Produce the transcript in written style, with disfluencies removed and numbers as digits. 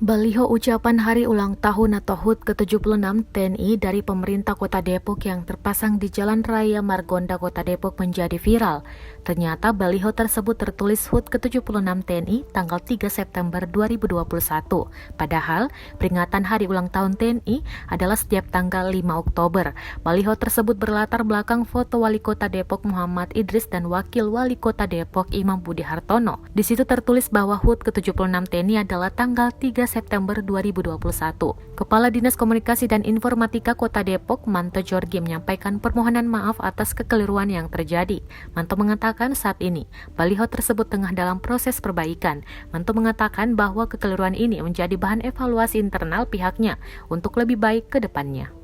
Baliho ucapan hari ulang tahun atau HUT ke-76 TNI dari pemerintah Kota Depok yang terpasang di Jalan Raya Margonda Kota Depok menjadi viral. Ternyata baliho tersebut tertulis HUT ke-76 TNI tanggal 3 September 2021. Padahal peringatan hari ulang tahun TNI adalah setiap tanggal 5 Oktober. Baliho tersebut berlatar belakang foto Wali Kota Depok Muhammad Idris dan Wakil Wali Kota Depok Imam Budi Hartono. Di situ tertulis bahwa HUT ke-76 TNI adalah tanggal 3 September 2021. Kepala Dinas Komunikasi dan Informatika Kota Depok, Manto Jorgi, menyampaikan permohonan maaf atas kekeliruan yang terjadi. Manto mengatakan saat ini, baliho tersebut tengah dalam proses perbaikan. Manto mengatakan bahwa kekeliruan ini menjadi bahan evaluasi internal pihaknya untuk lebih baik ke depannya.